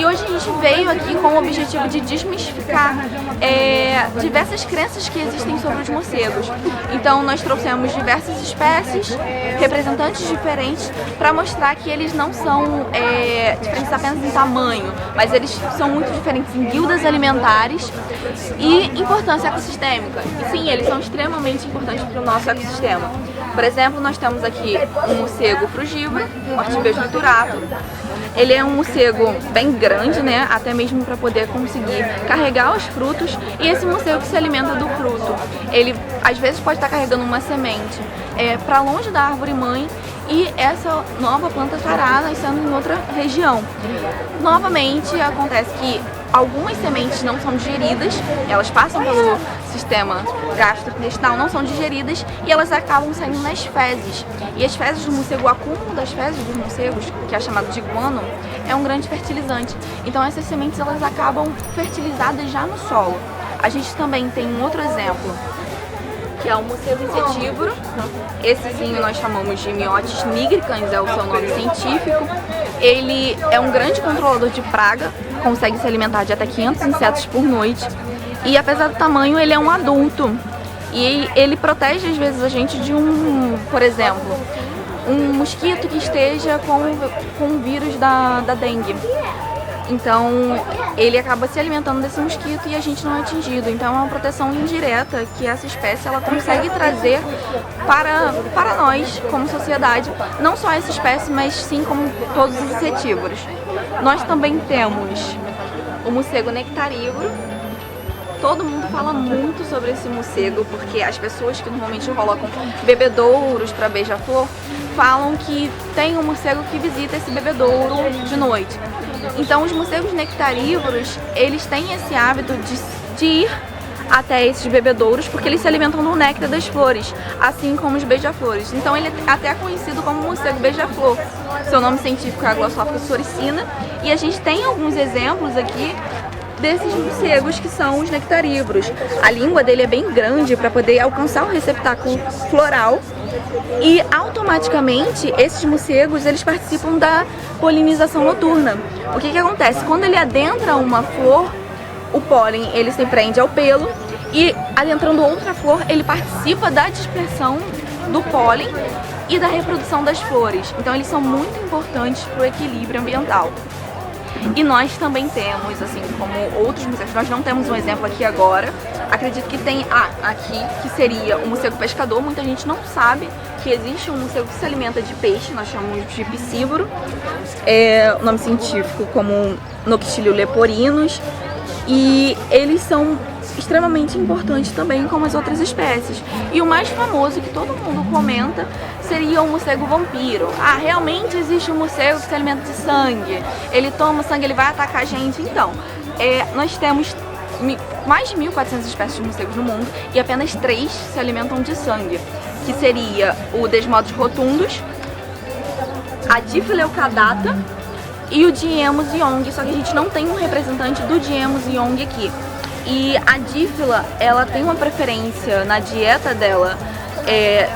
E hoje a gente veio aqui com o objetivo de desmistificar diversas crenças que existem sobre os morcegos. Então nós trouxemos diversas espécies, representantes diferentes, para mostrar que eles não são diferentes apenas em tamanho, mas eles são muito diferentes em guildas alimentares e importância ecossistêmica. E sim, eles são extremamente importantes para o nosso ecossistema. Por exemplo, nós temos aqui um morcego frugívoro, o Artibeijo liturato. Ele é um morcego bem grande, né? Até mesmo para poder conseguir carregar os frutos. E esse morcego que se alimenta do fruto, ele às vezes pode estar carregando uma semente para longe da árvore mãe, e essa nova planta estará nascendo em outra região. Novamente acontece que algumas sementes não são digeridas, elas passam pelo sistema gastrointestinal, não são digeridas e elas acabam saindo nas fezes. E as fezes do morcego, o acúmulo das fezes dos morcegos, que é chamado de guano, é um grande fertilizante. Então essas sementes elas acabam fertilizadas já no solo. A gente também tem um outro exemplo, que é o morcego insetívoro. Esse sim nós chamamos de Myotis nigricans, é o seu nome científico. Ele é um grande controlador de praga, consegue se alimentar de até 500 insetos por noite. E apesar do tamanho, ele é um adulto. E ele protege às vezes a gente de por exemplo, um mosquito que esteja com o vírus da dengue. Então ele acaba se alimentando desse mosquito e a gente não é atingido. Então é uma proteção indireta que essa espécie ela consegue trazer para nós como sociedade, não só essa espécie, mas sim como todos os insetívoros. Nós também temos o morcego nectarívoro. Todo mundo fala muito sobre esse morcego, porque as pessoas que normalmente colocam bebedouros para beija-flor falam que tem um morcego que visita esse bebedouro de noite. Então os morcegos nectarívoros, eles têm esse hábito de ir até esses bebedouros porque eles se alimentam do néctar das flores, assim como os beija-flores. Então ele é até conhecido como morcego beija-flor. Seu nome científico é a Glossopsis soricina, e a gente tem alguns exemplos aqui desses morcegos que são os nectarívoros. A língua dele é bem grande para poder alcançar o receptáculo floral e automaticamente esses morcegos eles participam da polinização noturna. O que acontece? Quando ele adentra uma flor, o pólen ele se prende ao pelo e adentrando outra flor ele participa da dispersão do pólen e da reprodução das flores. Então eles são muito importantes para o equilíbrio ambiental. E nós também temos, assim como outros morcegos, nós não temos um exemplo aqui agora, acredito que tem aqui, que seria o morcego pescador. Muita gente não sabe que existe um morcego que se alimenta de peixe, nós chamamos de piscívoro, o nome científico como Noctilio leporinus, e eles são extremamente importantes também como as outras espécies. E o mais famoso que todo mundo comenta seria o morcego vampiro. Realmente existe um morcego que se alimenta de sangue, ele toma sangue, ele vai atacar a gente. Então, nós temos mais de 1.400 espécies de morcegos no mundo e apenas 3 se alimentam de sangue, que seria o Desmodus rotundus, a Diphylleucadata e o Diemus yonge, só que a gente não tem um representante do Diemus yonge aqui. E a Diphylla, ela tem uma preferência na dieta dela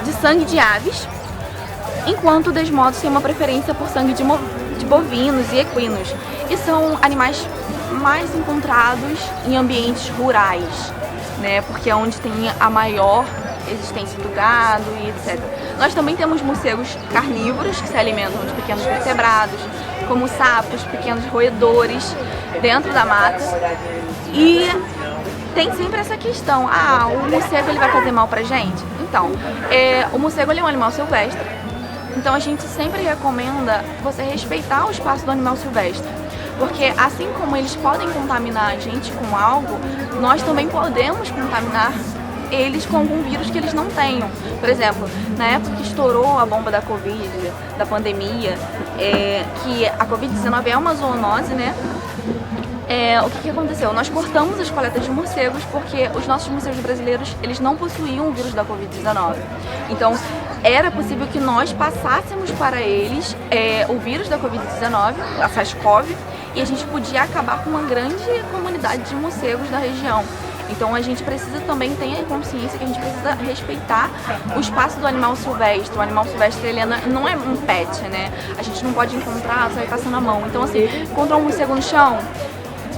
de sangue de aves, enquanto o Desmodus tem uma preferência por sangue de bovinos e equinos. E são animais mais encontrados em ambientes rurais, né? Porque é onde tem a maior existência do gado e etc. Nós também temos morcegos carnívoros que se alimentam de pequenos vertebrados, como sapos, pequenos roedores dentro da mata. E tem sempre essa questão, o morcego ele vai fazer mal pra gente? Então, o morcego ele é um animal silvestre, então a gente sempre recomenda você respeitar o espaço do animal silvestre, porque assim como eles podem contaminar a gente com algo, nós também podemos contaminar eles com algum vírus que eles não tenham. Por exemplo, na época que estourou a bomba da Covid, da pandemia, que a Covid-19 é uma zoonose, né? O que aconteceu? Nós cortamos as coletas de morcegos porque os nossos morcegos brasileiros eles não possuíam o vírus da Covid-19. Então, era possível que nós passássemos para eles o vírus da Covid-19, a SARS-CoV, e a gente podia acabar com uma grande comunidade de morcegos da região. Então a gente precisa também ter a consciência que a gente precisa respeitar o espaço do animal silvestre. O animal silvestre ele não é um pet, né? A gente não pode encontrar, sair passando a mão. Então assim, encontrou um morcego no chão,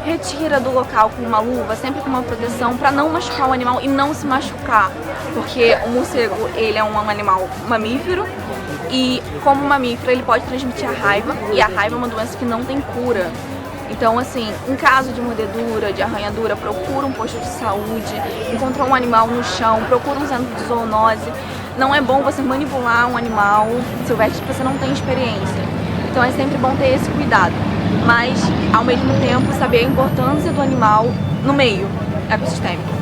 retira do local com uma luva, sempre com uma proteção, para não machucar o animal e não se machucar. Porque o morcego, ele é um animal mamífero e como mamífero ele pode transmitir a raiva, e a raiva é uma doença que não tem cura. Então assim, em caso de mordedura, de arranhadura, procura um posto de saúde, encontrou um animal no chão, procura um centro de zoonose. Não é bom você manipular um animal silvestre que você não tem experiência. Então é sempre bom ter esse cuidado, mas ao mesmo tempo saber a importância do animal no meio ecossistêmico.